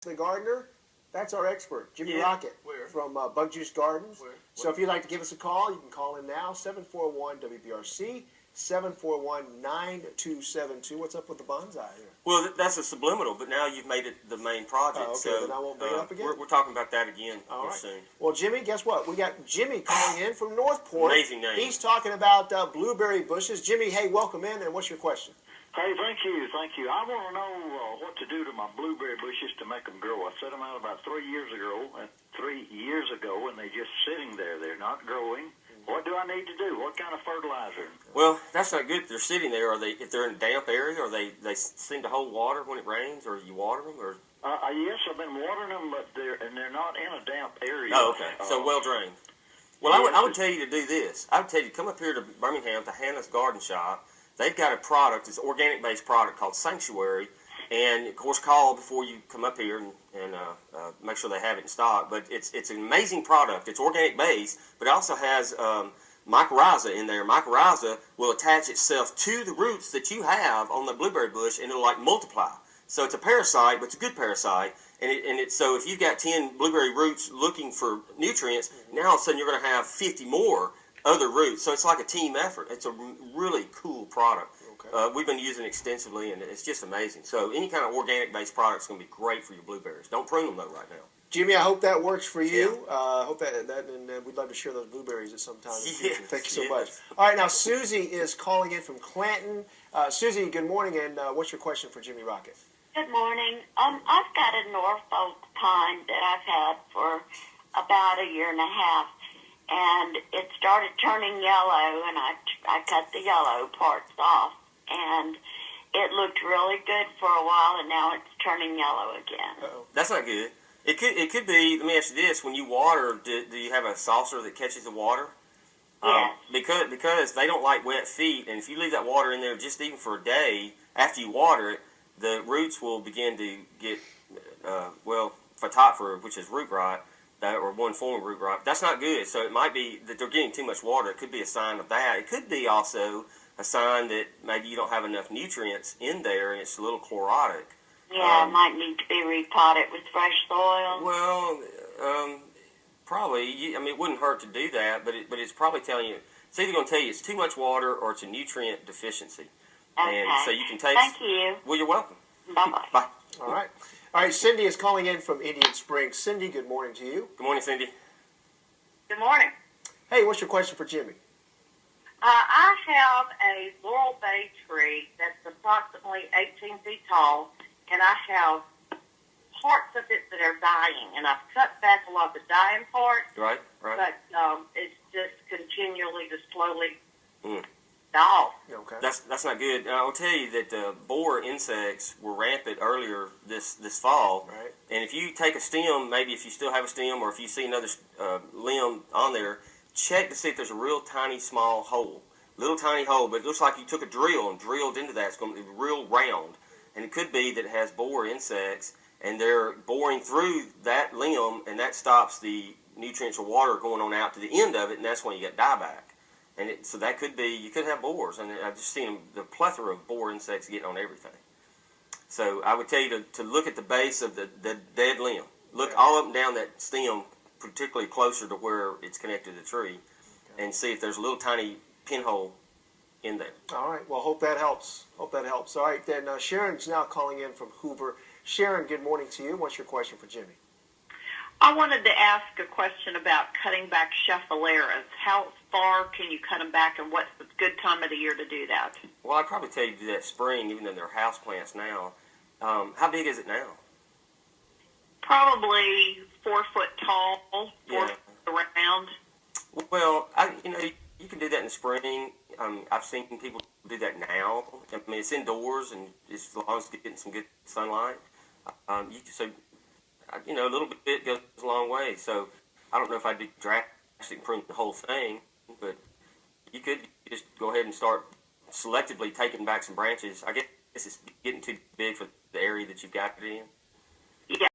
the gardener, that's our expert, Jimmy Rocket Where? from Bug Juice Gardens. Where? So if you'd like to give us a call, you can call in now, 741-WBRC, 741-9272. What's up with the bonsai here? Well, that's a subliminal, but now you've made it the main project. Oh, okay, so then I won't bring it up again. We're talking about that again All right. soon. Well, Jimmy, guess what? We got Jimmy calling in from Northport. Amazing name. He's talking about blueberry bushes. Jimmy, hey, welcome in, and what's your question? Hey, thank you. I want to know what to do to my blueberry bushes to make them grow. I set them out about 3 years ago, and they're just sitting there. They're not growing. What do I need to do? What kind of fertilizer? Well, that's not good if they're sitting there. If they're in a damp area, or they seem to hold water when it rains, or you water them, or? Yes, I've been watering them, but they're not in a damp area. Oh, okay. So well drained. Well, I would tell you to do this. I would tell you to come up here to Birmingham to Hannah's Garden Shop. They've got a product. It's an organic-based product called Sanctuary. And, of course, call before you come up here and make sure they have it in stock. But it's an amazing product. It's organic-based, but it also has mycorrhiza in there. Mycorrhiza will attach itself to the roots that you have on the blueberry bush, and it'll, like, multiply. So it's a parasite, but it's a good parasite. So if you've got 10 blueberry roots looking for nutrients, now all of a sudden you're going to have 50 more other roots. So it's like a team effort. It's a really cool product. Okay. We've been using it extensively, and it's just amazing. So any kind of organic-based product is going to be great for your blueberries. Don't prune them, though, right now. Jimmy, I hope that works for you. Yeah. I hope and we'd love to share those blueberries at some time in the future. Yes, Thank you so yes. much. All right, now Susie is calling in from Clanton. Susie, good morning, and what's your question for Jimmy Rocket? Good morning. I've got a Norfolk pine that I've had for about a year and a half, and it started turning yellow, and I cut the yellow parts off, and it looked really good for a while, and now it's turning yellow again. Uh-oh. That's not good. It could be. Let me ask you this: when you water, do you have a saucer that catches the water? Yes. Because they don't like wet feet, and if you leave that water in there just even for a day after you water it, the roots will begin to get phytophthora, which is root rot, or one form of root rot. That's not good. So it might be that they're getting too much water. It could be a sign of that. It could be also a sign that maybe you don't have enough nutrients in there, and it's a little chlorotic. Yeah, it might need to be repotted with fresh soil. Well, probably. It wouldn't hurt to do that, but it's probably telling you. It's either going to tell you it's too much water or it's a nutrient deficiency. Okay. And so you can taste. Thank you. Well, you're welcome. Bye-bye. Bye. All right. All right, Cindy is calling in from Indian Springs. Cindy, good morning to you. Good morning, Cindy. Good morning. Hey, what's your question for Jimmy? I have a laurel bay tree that's approximately 18 feet tall, and I have parts of it that are dying, and I've cut back a lot of the dying parts, Right. but it's just continually to slowly die off. Okay. That's not good. I will tell you that borer insects were rampant earlier this fall. Right. And if you take a stem, maybe if you still have a stem, or if you see another limb on there, check to see if there's a real tiny small hole. Little tiny hole, but it looks like you took a drill and drilled into that. It's going to be real round. And it could be that it has borer insects, and they're boring through that limb, and that stops the nutrients or water going on out to the end of it, and that's when you get dieback. And so that could be, you could have borers, and I've just seen the plethora of borer insects getting on everything. So I would tell you to look at the base of the dead limb. Look all up and down that stem, particularly closer to where it's connected to the tree, and see if there's a little tiny pinhole in there. All right. Well, hope that helps. All right, then Sharon's now calling in from Hoover. Sharon, good morning to you. What's your question for Jimmy? I wanted to ask a question about cutting back Scheffaleras. How far can you cut them back, and what's the good time of the year to do that? Well, I'd probably tell you to do that spring, even though they're house plants now. How big is it now? Probably 4 foot tall, 4 Yeah. foot around. Well, you can do that in the spring. I've seen people do that now. It's indoors, and as long as it's getting some good sunlight. A little bit goes a long way. So I don't know if I'd do drastic prune the whole thing, but you could just go ahead and start selectively taking back some branches. I guess it's getting too big for the area that you've got it in. Yeah.